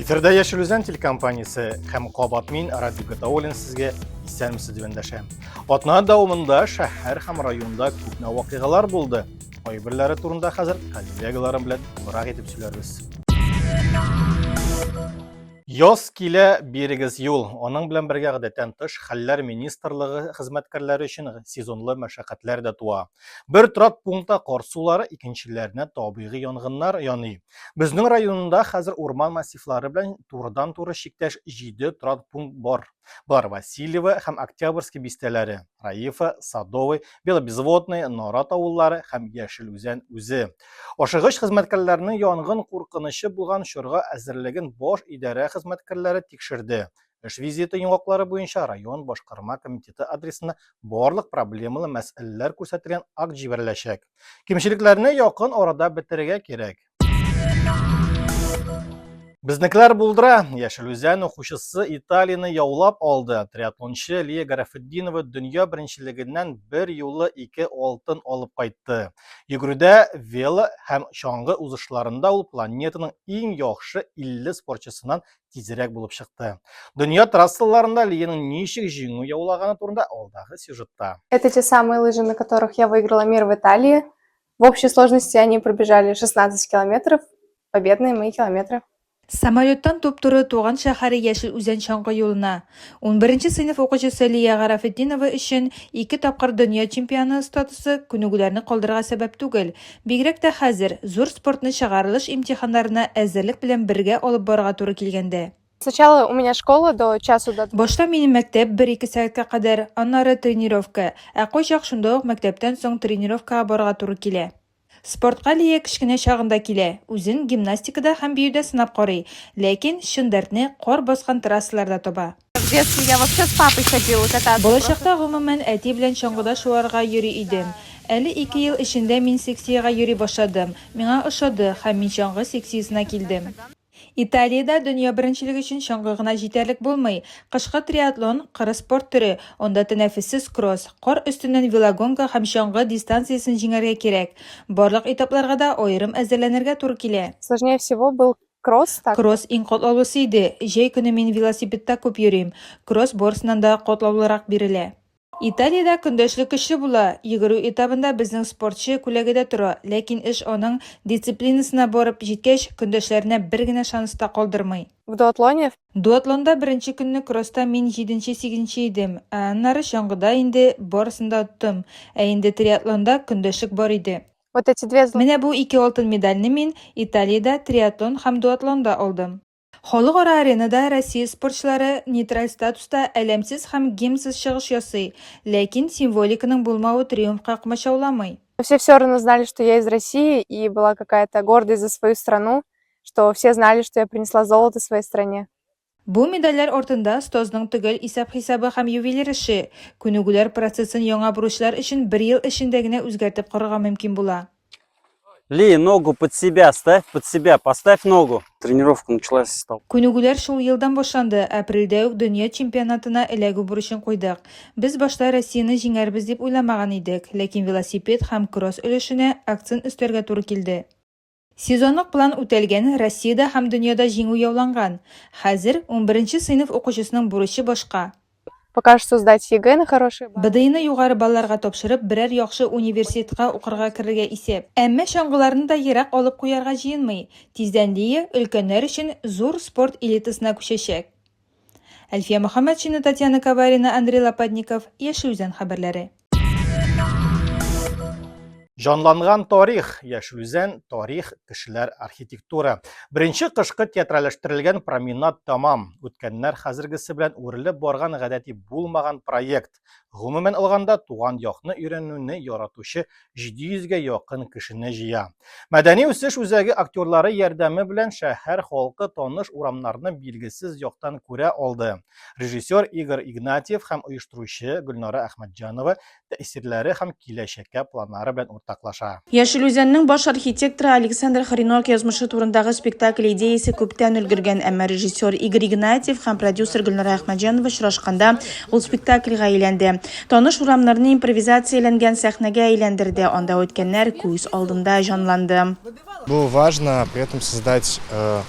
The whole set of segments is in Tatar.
Эфирда Яшел Үзән телекомпаниясе һәм Кабат мин Радик Гатауллин сезгә исәнмесез дип эндәшәм. Атна дәвамында шәһәр һәм районда күпме вакыйгалар булды. Кайберләре турында хәзер коллегаларым белән турак итеп сөйләрбез. Яз килә, бирегез юл. Аның белән бергә гадәттән тыш хәлләр министрлыгы хезмәткәрләре өчен сезонлы мәшәкатьләр дә туа. Бер трат пунктта кар сулары, икенчеләренә табигый янгыннар яный. Безнең районында хәзер урман массивлары белән турыдан-туры чиктәш 7 трат пункт бар. Васильева һәм Октябрьский бистәләре, Раифа, Садовый, Белобезводный, Нарат авыллары һәм Яшел Үзән үзе. Ашыгыч хезмәткәрләрнең янгын куркынычы булган чорга әзерлеген баш идарә хезмәткәрләре тикшерде. Эш визиты йомгаклары буенча район башкарма комитеты адресына барлык проблемалы мәсьәләләр күрсәтелгән акт җибәреләчәк. Кимчелекләрне якын арада бетерергә кирәк. Безнекеләр булдыра. Яшел Үзән укучысы Италияны яулап алды. Триатлончы Лия Гарафетдинова дөнья беренчелегеннән бер юлы 2 алтын алып кайтты. Йөгерүдә, вело һәм чаңгы узышларында ул планетаның иң яхшы 50 спортчысыннан тизрәк булып чыкты. Дөнья трассаларында Лияның ничек җиңү яулаганы турында алдагы сюжетта. Это те самые лыжи, на которых я выиграла мир в Италии. В общей сложности они пробежали 16 километров. Победные мои километры. Самолеттан туп-туры туган шәһәре Яшел Үзән чаңгы юлына. 11-нче сыйныф укучысы Лия Гарафетдинова өчен 2 тапкыр дөнья чемпионы статусы күнегүләрне калдырырга сәбәп түгел. Бигрәк тә хәзер зур спортны чыгарылыш имтиханнарына әзерлек белән бергә алып барырга туры килгәндә. Сначала у меня школа до часу до... Башта минем мәктәп 1-2 сәгатькә кадәр, аннары тренировка. Кайчак шунда ук мәктәптән соң тренировкага барырга туры килә. Спортка Лия кечкенә чагында килә. Үзен гимнастикада һәм биюдә сынап карый, ләкин шун дәртне кар баскан трассаларда таба. В детстве я вообще с папой ходила кататься. Болачакта гомумән әти белән чаңгыда шуарга йөри идем. Әле 2 ел эчендә мин секциягә йөри башладым. Миңа ошады һәм мин чаңгы секциясенә килдем. Италиядә дөнья беренчелеге өчен чаңгы гына җитәрлек булмый. Кышкы триатлон, кыры спорт төре, анда тәнәфессез кросс, кар өстеннән велогонка һәм чаңгы дистанциясын җиңәргә кирәк. Барлык этапларга да аерым әзерләнергә туры килә. Сложнее всего был кросс. Кросс иң катлаулысы иде. Җәй көне мин велосипедта күп йөрим. Кросс барысыннан да катлаулырак бирелә. Италиядә көндәшлек көчле була. Йөгерү этабында безнең спортчы күләгәдә тора, ләкин эш аның дисциплинасына барып җиткәч, көндәшләренә бер генә шанста калдырмый. В дуатлоне? Дуатлонда беренче көнне кросста мин 7-8 идем. Аннары чаңгыда инде барысында оттым. Инде триатлонда көндәшлек бар иде. Вот эти две... Менә бу 2 алтын медальне мин Италиядә триатлон һәм дуатлонда алдым. Халыкара аренада Россия спортчылары нейтраль статуста әлемсез һәм гимнсез чыгыш ясый, ләкин символиканың булмавы триумфка кмачауламый. Все равно знали, что я из России, и была какая-то гордость за свою страну, что все знали, что я принесла золото своей стране. Бу медальләр артында стозның төгәл исәп-хисабы һәм ювелир эше, күнегүләр процессын яңа бурычлар өчен 1 ел эчендә генә үзгәртеп карарга мөмкин була. Ли, ногу под себя ставь, под себя, поставь ногу. Тренировка началась. Күнегүләр шул елдан башланды. Апрельдә үк дөнья чемпионатына эләгү бурычын куйдык. Без башта Россияны җиңәрбез дип уйламаган идек, ләкин велосипед һәм кросс өлешенә акцент өстәргә туры килде. Сезонлык план үтәлгән, Россиядә һәм дөньяда җиңү яуланган. Хәзер 11-нче сыйныф укучысының бурычы башка. Пока что сдать ЕГЭ на хорошие баллы. БДИны югары балларга тапшырып, берәр яхшы университетка укырга керергә исәп. Әмма чаңгыларны да ерак алып куярга җыенмый. Тиздән Лия өлкәннәр өчен зур спорт элитасына күчәчәк. Әлфия Мөхәммәтшина, Татьяна Каварина, Андрей Лопатников, Яшел Үзән хәбәрләре. Жанланган тарих, Яшел Үзән, тарих, кешеләр, архитектура. Беренче кышкы театралештерелгән променад тамам. Үткәннәр хәзергесе белән үрелеп барган гадәти булмаган проект. Гомумән алганда туган якны өйрәнүне яратучы 700-гә якын кешене җыя. Мәдәни үсеш үзәге актерлары ярдәме белән шәһәр халкы таныш урамнарны билгесез яктан күрә алды. Режиссер Игорь Игнатьев һәм оештыручы Гөлнара Әхмәтҗанова тәэсирләре һәм киләчәккә планнары белән уртаклаша. Яшел Үзәннең баш архитекторы Александр Хренок язмышы турындагы спектакль идеясе күптән өлгергән, әмма режиссер Игорь Игнатьев һәм продюсер Гөлнара Әхмәтҗанова очрашканда ул спектакльгә әйләнде. Таныш урамнарны импровизацияләнгән сәхнәгә әйләндерде. Анда үткәннәр күз алдында жанланды. Было важно при этом создать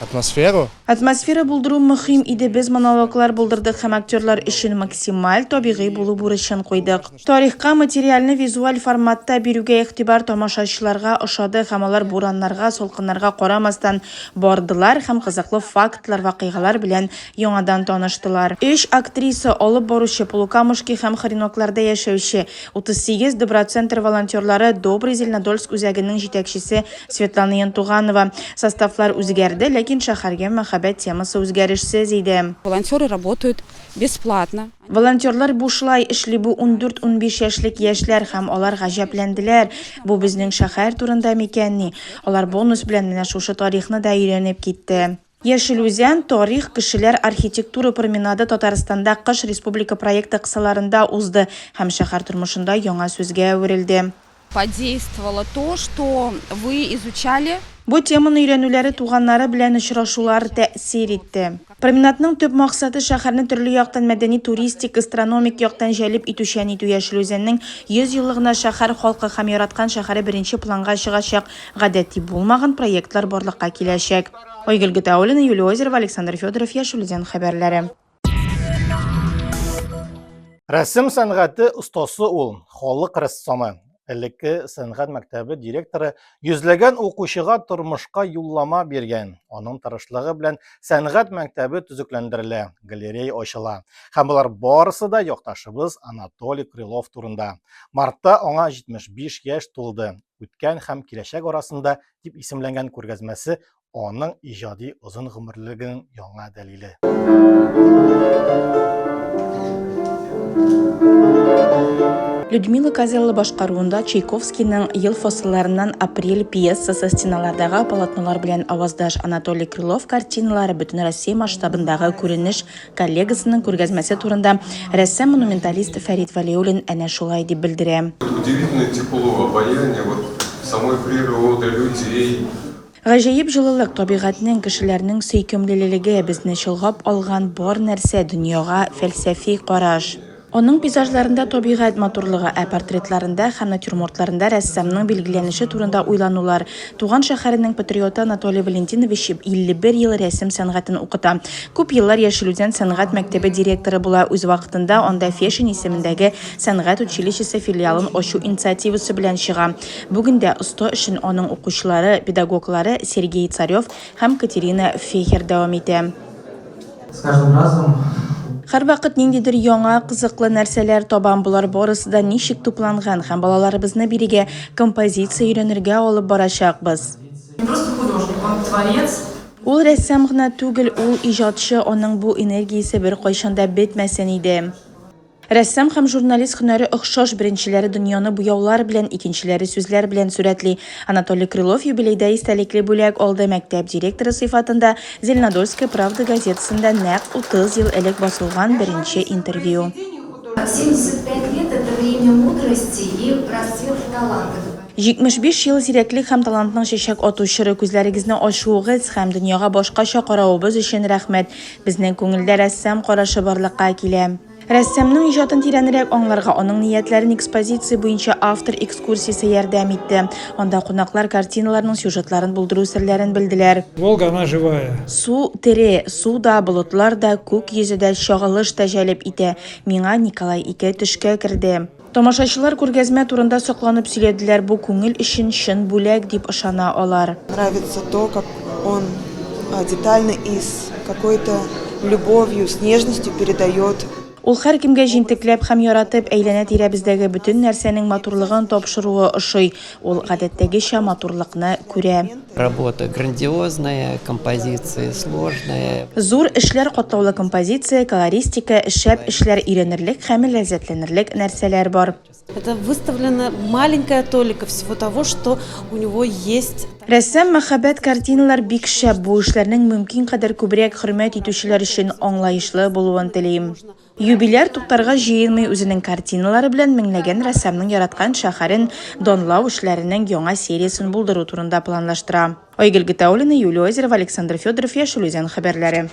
атмосферу. Атмосфера булдыру мөһим иде. Без монологлар булдырдык һәм актерлар өчен максималь табигый булу бурычын куйдык. Тарихка материальны визуаль форматта бирүгә игътибар тамашачыларга ошады һәм алар бураннарга, солкыннарга карамастан бардылар һәм кызыклы фактлар, вакыйгалар белән яңадан таныштылар. 3 актриса алып баручы Полукамушки һәм Хоренокларда яшәүче 38 Доброцентр волонтерлары Добрый Зеленодольск үзәгенең җитәкчесе Светлана Янтуганова. Составлар үзгәрде, ләкин шәһәргә мәхәббәт темасы үзгәрешсез иде. Волонтеры работают бесплатно. Волонтерлар бушлай эшли, бу 14-15 яшьлек яшьләр һәм алар гаҗәпләнделәр. Бу безнең шәһәр турында микәнни. Алар бонус белән менә шушы тарихны да өйрәнеп китте. Яшел Үзән тарих, кешеләр, архитектура променады Татарстанда Кыш Республика проекты кысаларында узды һәм шәһәр тормышында яңа сүзгә әверелде. Подействовало то, что вы изучали. Бу теманы өйрәнүләре туганнары белән очрашулар тәэсир итте. Променадның төп максаты шәһәрне төрле яктан мәдәни, туристик, гастрономик яктан җәлеп итүчән итү. Яшел Үзәннең 100 еллыгына шәһәр халкы һәм яраткан шәһәре беренче планга чыгачак. Гадәти булмаган проектлар барлыкка киләчәк. Айгөл Гетаулина, Юлия Озерова, Александр Федоров, Яшел Үзән хәбәрләре. Рәсем сәнгате остасы ул, халык рәссамы. Элекке сәнгать мәктәбе директоры йөзләгән укучыга тормышка юллама биргән. Аның тырышлыгы белән сәнгать мәктәбе төзекләндерелә, галерея ачыла. Һәм булар барысы да якташыбыз Анатолий Крылов турында. Мартта аңа 75 яшь тулды. Үткән һәм киләчәк арасында дип исемләнгән күргәзмәсе аның иҗади озын гомерлегенең яңа дәлиле. Людмила Козелла башкаруында Чайковскийның ел фасылларынан апрель пьесасы стеналардагы полотнолар белән аваздаш Анатолий Крылов картиналары бөтен Россия масштабындагы күренеш коллегасының күргәзмәсе турында рәссам-монументалист Фәрит Вәлиуллин әнә шулай дип белдерә. Удивительное тепло, обаяние самой природы, людей. Гаҗәеп җылылык, табигатьнең, кешеләрнең сөйкемлелеге безне чолгап алган бар нәрсә, дөньяга фәлсәфи караш. Оның пейзажларында табигать матурлыгы, портретларында һәм натюрмортларында рәссамның билгеләнеше турында уйланулар. Туган шәһәренең патриоты Анатолий Валентинович 51 ел рәсем сәнгатен укыта. Күп еллар Яшел Үзән сәнгать мәктәбе директоры була. Үз вакытында анда Фешин исемендәге сәнгать училищесы филиалын ачу инициативасы белән чыга. Бүгендә оста эшен аның укучылары, педагоглары Сергей Царев һәм Катерина Фейхер дәвам итә. С каждым разом Һәр вакыт ниндидер яңа кызыклы нәрсәләр табам, булар барысы да ничек тупланган һәм балаларыбызны бирегә композиция өйрәнергә алып барачакбыз. не просто художник, он творец. Ул рәссам гына түгел, ул иҗатчы, аның бу энергиясе бер кайчан да бетмәсен иде. Рәссам һәм журналист һөнәре охшаш, беренчеләре дөньяны буяулар белән, икенчеләре сүзләр белән сурәтли. Анатолий Крылов юбилейда истәлекле бүләк алды. Мәктәп директоры сыйфатында Зеленодольская правда газетасында нәкъ 30 ел элек басылган беренче интервью. 75 лет – это время мудрости и расцвета талантов. 75 ел зирәклек һәм талантның чәчәк атучыры, күзләрегезне ачуыгыз һәм дөньяга башкача каравыбыз өчен рәхмәт. Безнең күңелдә рәссам карашы барлыкка килә. Рәссамның иҗатын тирәнрәк аңларга, аның ниятләрен экспозиция буенча автор экскурсиясе ярдәм итте. Анда кунаклар картиналарның сюжетларын булдыру серләрен белделәр. Волга, она живая. Су тере, суда, болытлар да, күк йөзедә чагылыш та җәлеп итә. Миңа Николай 2 төшкә керде. Тамашачылар күргәзмә турында сокланып сөйләделәр. Бу күңел өчен чын бүләк дип ышана алар. Нравится то, как он детально и с какой-то любовью, с нежностью передает. Ул һәр кемгә җинтекләп һәм яратып әйләнә тирәбездәге бөтен нәрсәнең матурлыгын тапшыруы ошый. Ул гадәттәгечә матурлыкны күрә. Работа грандиозная, композиция сложная. Зур эшләр, катлаулы композиция, колористика, шәп эшләр, өйрәнерлек һәм ләззәтләнерлек нәрсәләр бар. Это выставлена маленькая толика всего того, что у него есть. Рәссам мәхәббәт картиналар бик шәп. Бу эшләрнең мөмкин кадәр күбрәк хөрмәт итүчеләр өчен аңлаешлы булуын телим. Юбиляр туктарга җыенмый, үзенең картиналары белән меңләгән рәссамның яраткан шәһәрен данлау эшләренең яңа сериясын булдыру турында планлаштыра. Айгөл Гетаулина, Юлия Озерова, Александр Федоров, Яшел Үзән хәбәрләре.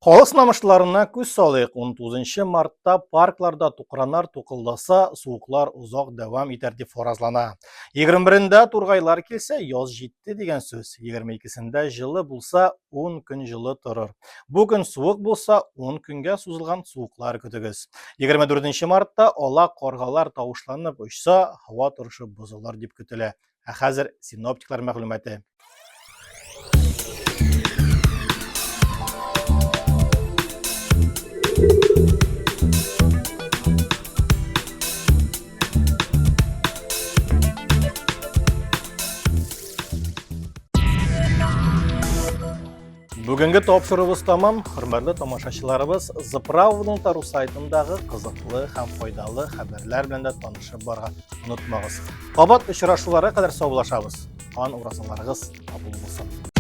Халык сынамышларына күз салыйк. 19 мартта паркларда туқранар туқылдаса, суыклар узак дәвам итәр дип фаразлана. 21-дә тургайлар килсә, яз җитте дигән сүз. 22-сендә җылы булса, 10 көн җылы торыр. Бу көн суык булса, 10 көнгә сузылган суыклар көтегез. 24 мартта ала каргалар тавышланып очса, һава торышы бозылыр дип көтелә. Ә хәзер синоптиклар мәгълүматы. Бүгенге тапшырыбыз тамам. Хөрмәтле тамашачыларыбыз, Заправның Тару сайтындагы кызыклы һәм файдалы хәбәрләр белән дә танышып барга онытмагыз. Кабат очрашуларга кадәр саулашабыз. Ан уразаларыгыз кабул булсын.